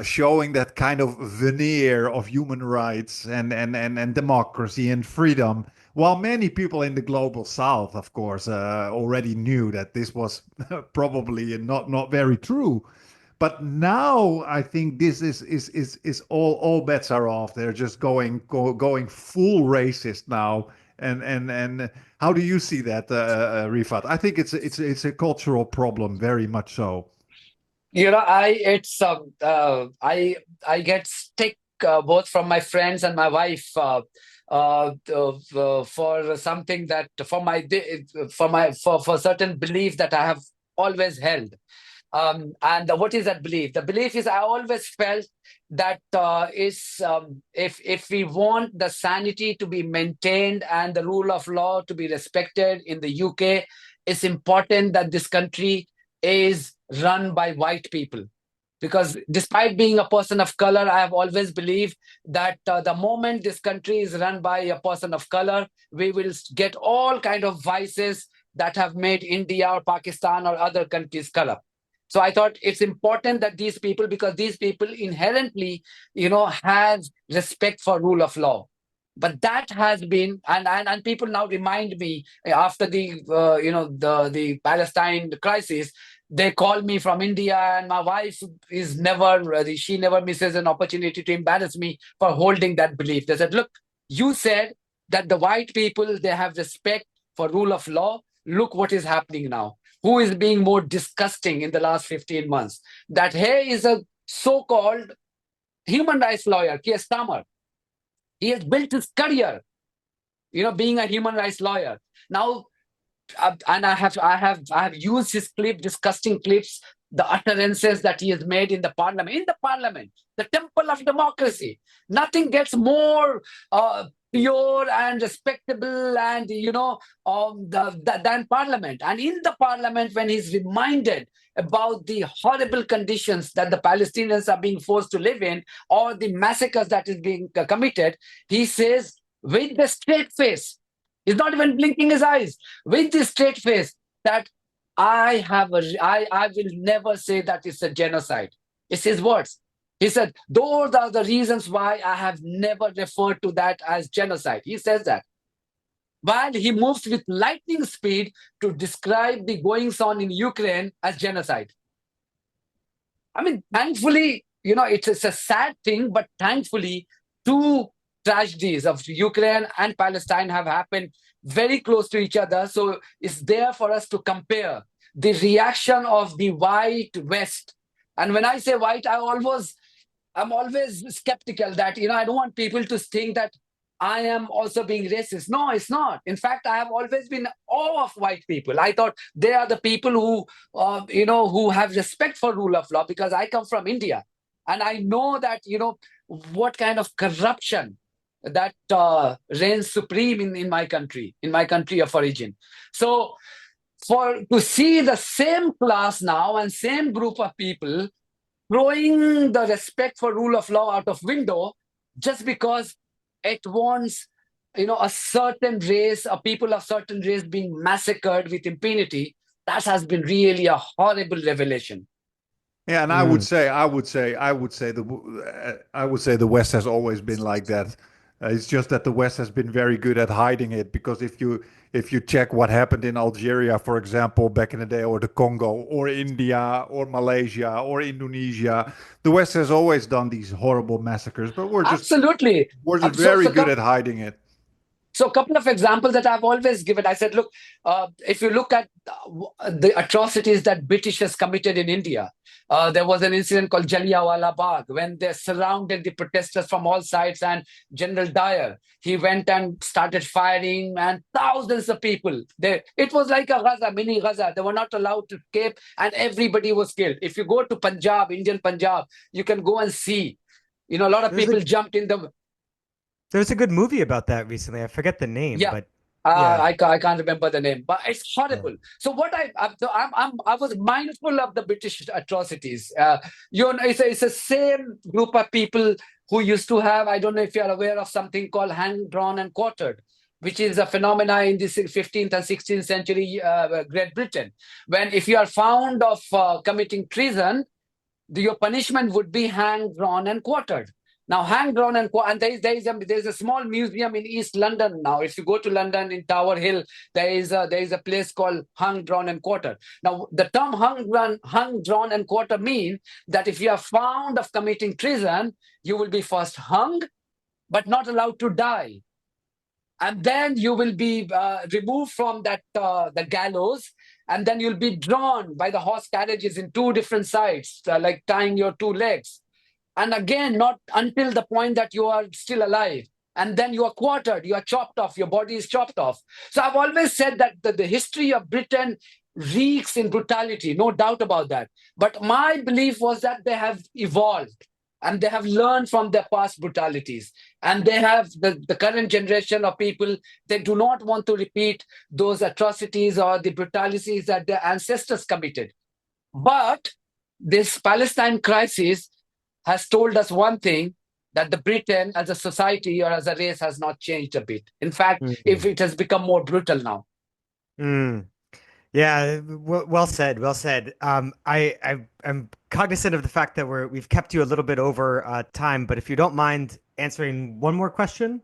showing that kind of veneer of human rights and democracy and freedom. While many people in the global south, of course, already knew that this was probably not very true. But now I think this is all bets are off. They're just going full racist now. And how do you see that, Rifat? I think it's a cultural problem, very much so. I get stick both from my friends and my wife for something that for certain belief that I have always held. And what is that belief? The belief is I always felt that if we want the sanity to be maintained and the rule of law to be respected in the UK, it's important that this country is run by white people. Because despite being a person of color, I have always believed that the moment this country is run by a person of color, we will get all kind of vices that have made India or Pakistan or other countries color. So I thought it's important that these people, because these people inherently, have respect for rule of law. But that has been, and people now remind me after the Palestine crisis, they call me from India, and my wife is never, she never misses an opportunity to embarrass me for holding that belief. They said, look, you said that the white people, they have respect for rule of law. Look what is happening now. Who is being more disgusting in the last 15 months? That here is a so-called human rights lawyer, Keir Starmer. He has built his career, being a human rights lawyer. Now, and I have used his disgusting clips, the utterances that he has made in the parliament, the temple of democracy. Nothing gets more pure and respectable and than parliament. And in the parliament, when he's reminded about the horrible conditions that the Palestinians are being forced to live in, or the massacres that is being committed, he says with the straight face, he's not even blinking his eyes, with this straight face, that I will never say that it's a genocide. It's his words. He said, those are the reasons why I have never referred to that as genocide. He says that. While he moves with lightning speed to describe the goings on in Ukraine as genocide. I mean, thankfully, it's a sad thing, but thankfully, two tragedies of Ukraine and Palestine have happened very close to each other. So it's there for us to compare the reaction of the white West. And when I say white, I'm always skeptical that, I don't want people to think that I am also being racist. No, it's not. In fact, I have always been awe of white people. I thought they are the people who have respect for rule of law, because I come from India. And I know that, what kind of corruption that reigns supreme in my country of origin. So to see the same class now and same group of people throwing the respect for rule of law out of window just because it wants a certain race, a people of certain race being massacred with impunity, that has been really a horrible revelation. Yeah, and I would say the West has always been like that. It's just that the West has been very good at hiding it, because if you check what happened in Algeria, for example, back in the day, or the Congo, or India, or Malaysia, or Indonesia, the West has always done these horrible massacres, but Absolutely. we're just So, very so good come, at hiding it. So a couple of examples that I've always given. I said, look, if you look at the atrocities that Britishers committed in India, there was an incident called Jallianwala Bagh when they surrounded the protesters from all sides, and General Dyer, he went and started firing, and thousands of people. It was like a Gaza, mini Gaza. They were not allowed to escape, and everybody was killed. If you go to Punjab, Indian Punjab, you can go and see. A lot of There's a people jumped in the there's a good movie about that recently. I forget the name, yeah. but yeah. I can't remember the name, but it's Yeah. horrible. So what I was mindful of the British atrocities. It's the same group of people who used to have. I don't know if you are aware of something called hanged, drawn, and quartered, which is a phenomena in the 15th and 16th century Great Britain. When if you are found of committing treason, your punishment would be hanged, drawn, and quartered. Now, hanged, drawn, and there's a small museum in East London now. If you go to London in Tower Hill, there is a place called hung, drawn, and quartered. Now, the term hung, drawn, and quartered mean that if you are found of committing treason, you will be first hung, but not allowed to die, and then you will be removed from that the gallows, and then you'll be drawn by the horse carriages in two different sides, like tying your two legs, and again not until the point that you are still alive, and then you are quartered, you are chopped off, your body is chopped off. So I've always said that the history of Britain reeks in brutality, no doubt about that, but my belief was that they have evolved and they have learned from their past brutalities, and they have the current generation of people, they do not want to repeat those atrocities or the brutalities that their ancestors committed. But this Palestine crisis has told us one thing, that the Britain as a society or as a race has not changed a bit. In fact, if Mm. it has become more brutal now. Mm. Yeah, well said, well said. I'm cognizant of the fact that we've kept you a little bit over time, but if you don't mind answering one more question.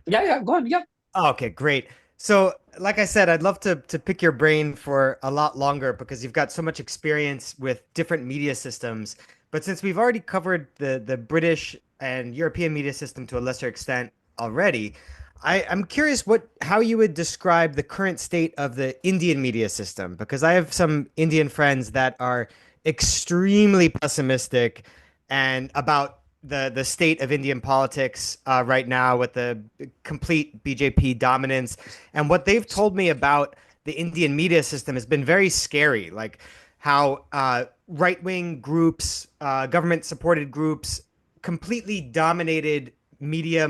Yeah, go on. Yeah. Oh, okay, great. So, like I said, I'd love to pick your brain for a lot longer because you've got so much experience with different media systems. But since we've already covered the British and European media system to a lesser extent already, I'm curious how you would describe the current state of the Indian media system, because I have some Indian friends that are extremely pessimistic and about the state of Indian politics right now with the complete BJP dominance. And what they've told me about the Indian media system has been very scary, like how right-wing groups, government-supported groups, completely dominated media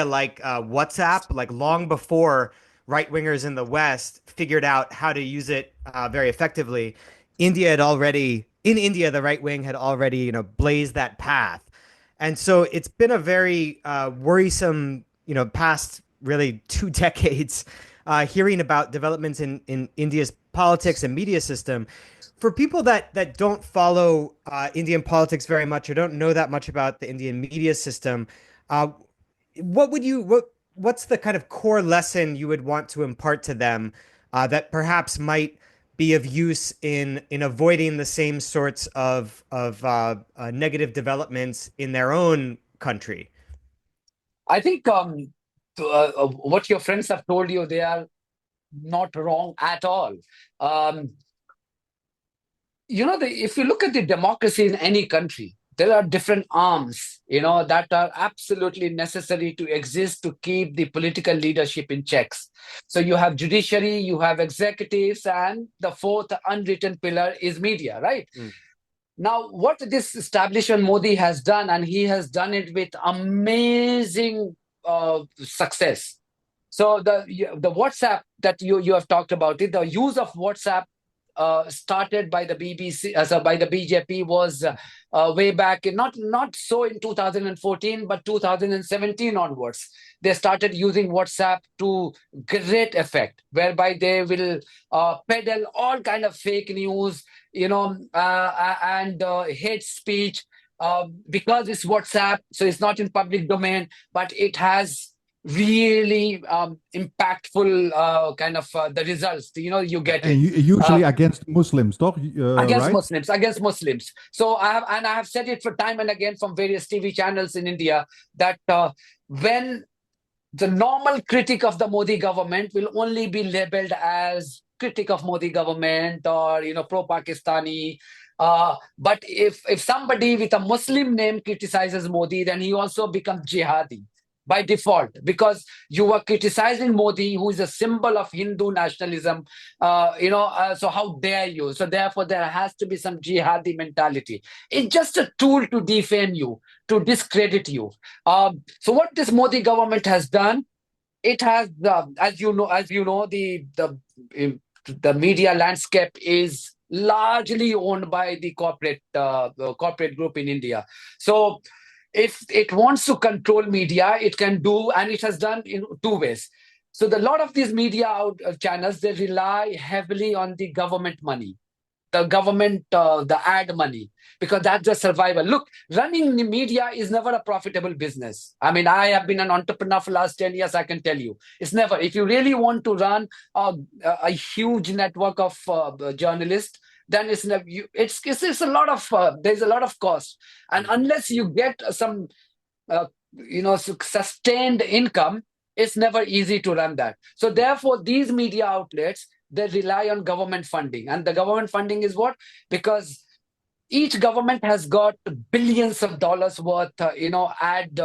like WhatsApp, like long before right-wingers in the West figured out how to use it very effectively. In India, the right wing had already, blazed that path. And so it's been a very worrisome, past really 2 decades, hearing about developments in India's politics and media system. For people that don't follow Indian politics very much or don't know that much about the Indian media system, uh, what's the kind of core lesson you would want to impart to them that perhaps might be of use in avoiding the same sorts of negative developments in their own country? I think what your friends have told you, they are not wrong at all. Um, if you look at the democracy in any country, there are different arms, that are absolutely necessary to exist to keep the political leadership in checks. So you have judiciary, you have executives, and the fourth unwritten pillar is media, right? Mm. Now, what this establishment Modi has done, and he has done it with amazing success. So the WhatsApp that you have talked about it, the use of WhatsApp started by the BBC, by the BJP, was way back in not so in 2014, but 2017 onwards. They started using WhatsApp to great effect, whereby they will peddle all kind of fake news, and hate speech, because it's WhatsApp, so it's not in public domain, but it has really impactful kind of the results. You get And it. usually Uh, against Muslims, toch? Right? against Muslims. So I have said it for time and again from various TV channels in India that when the normal critic of the Modi government will only be labeled as critic of Modi government or pro-Pakistani. But if somebody with a Muslim name criticizes Modi, then he also becomes jihadi by default, because you were criticizing Modi, who is a symbol of Hindu nationalism. So how dare you? So therefore, there has to be some jihadi mentality. It's just a tool to defame you, to discredit you. So what this Modi government has done, it has, as you know, the media landscape is largely owned by the corporate group in India. So if it wants to control media, it can do, and it has done in two ways. So the lot of these media channels, they rely heavily on the government money, the ad money, because that's the survival. Look, running the media is never a profitable business. I mean, I have been an entrepreneur for the last 10 years. I can tell you, it's never. If you really want to run a huge network of journalists, then it's never. It's a lot of there's a lot of cost, and unless you get some sustained income, it's never easy to run that. So therefore, these media outlets, they rely on government funding, and the government funding is what? Because each government has got billions of dollars worth, ad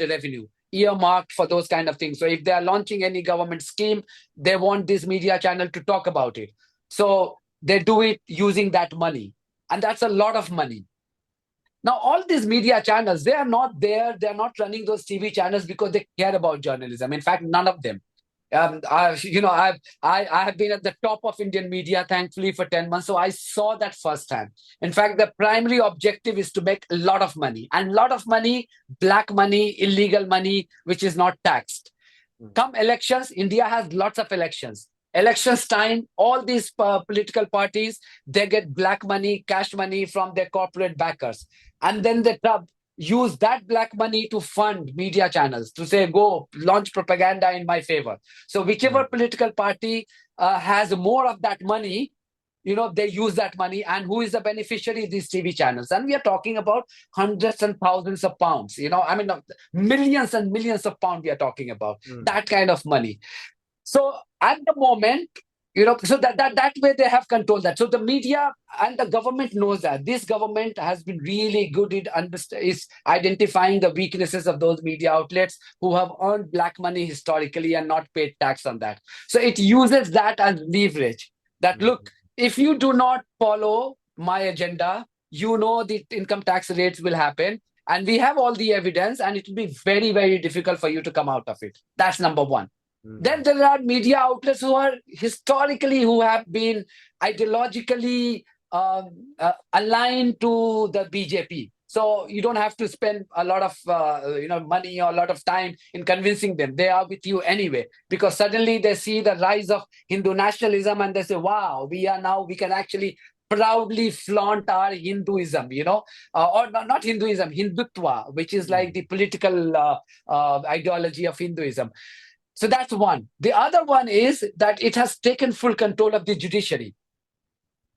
revenue earmarked for those kind of things. So if they are launching any government scheme, they want this media channel to talk about it. So they do it using that money, and that's a lot of money. Now, all these media channels, they are not there. They are not running those TV channels because they care about journalism. In fact, none of them. I have been at the top of Indian media, thankfully, for 10 months. So I saw that firsthand. In fact, the primary objective is to make a lot of money, and a lot of money, black money, illegal money, which is not taxed. Come elections, India has lots of elections. Elections time, all these political parties, they get black money, cash money from their corporate backers. And then they use that black money to fund media channels, to say, go launch propaganda in my favor. So whichever political party has more of that money, they use that money. And who is the beneficiary? These TV channels. And we are talking about hundreds and thousands of pounds, I mean, millions and millions of pounds we are talking about, that kind of money. So at the moment, so that way they have controlled that. So the media and the government knows that. This government has been really good at is identifying the weaknesses of those media outlets who have earned black money historically and not paid tax on that. So it uses that as leverage. That, look, if you do not follow my agenda, the income tax rates will happen. And we have all the evidence, and it will be very, very difficult for you to come out of it. That's number one. Then there are media outlets who have been ideologically aligned to the BJP. So you don't have to spend a lot of money or a lot of time in convincing them. They are with you anyway, because suddenly they see the rise of Hindu nationalism and they say, wow, we can actually proudly flaunt our Hinduism, or not Hinduism, Hindutva, which is like the political ideology of Hinduism. So that's one. The other one is that it has taken full control of the judiciary.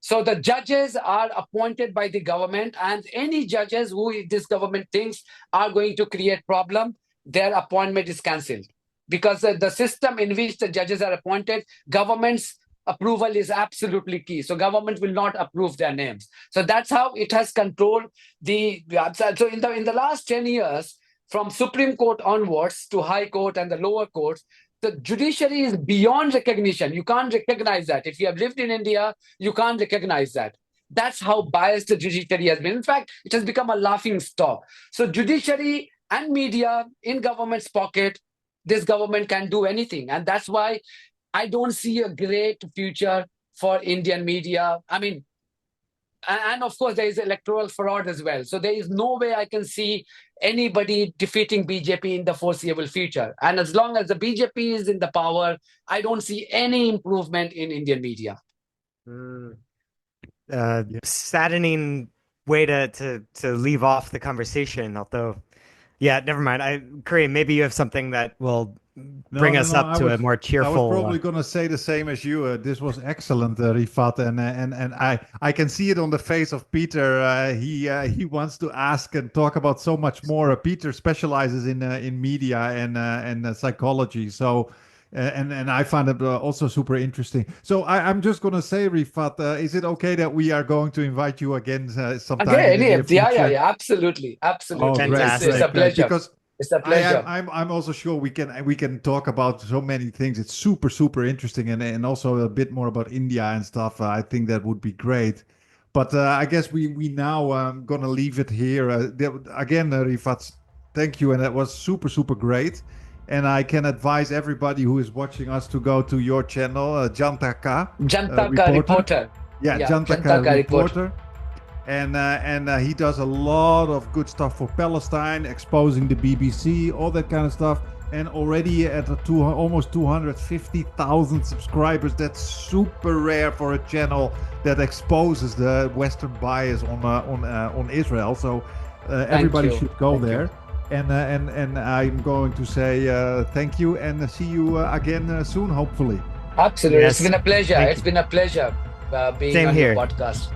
So the judges are appointed by the government, and any judges who this government thinks are going to create problem, their appointment is cancelled. Because the system in which the judges are appointed, government's approval is absolutely key. So government will not approve their names. So that's how it has controlled the. So in the last 10 years, from Supreme Court onwards to High Court and the lower courts, the judiciary is beyond recognition. You can't recognize that. If you have lived in India, you can't recognize that. That's how biased the judiciary has been. In fact, it has become a laughing stock. So judiciary and media in government's pocket, this government can do anything. And that's why I don't see a great future for Indian media. I mean, and of course, there is electoral fraud as well. So there is no way I can see anybody defeating BJP in the foreseeable future. And as long as the BJP is in the power, I don't see any improvement in Indian media. Saddening way to leave off the conversation, although Yeah, never mind. Kareem, maybe you have something that will No, bring no, us no. up to a more I was cheerful. probably gonna say the same as you. This was excellent, Rifat, and I can see it on the face of Peter. He wants to ask and talk about so much more. Peter specializes in media and psychology, so. And I find it also super interesting. So I'm just gonna say, Rifat, is it okay that we are going to invite you again sometime in Again, the near yeah, yeah, future? yeah, absolutely, Oh, absolutely. great, It's a Fantastic. great, great. pleasure. Because It's a I am pleasure. I'm also sure we can talk about so many things. It's super super interesting and also a bit more about India and stuff. I think that would be great. But I guess we now gonna leave it here. Again, Rifat, thank you, and that was super super great. And I can advise everybody who is watching us to go to your channel, Janta Ka Janta Ka Reporter. Reporter. Yeah, Yeah, Janta Ka Janta Ka Reporter. Reporter. And he does a lot of good stuff for Palestine, exposing the BBC, all that kind of stuff. And already at almost 250,000 subscribers, that's super rare for a channel that exposes the Western bias on Israel. So Thank everybody you. should go Thank you. there. And I'm going to say thank you and see you again soon, hopefully. Absolutely. It's Yes. been a pleasure. Thank It's you. been a pleasure being Same on your here. podcast.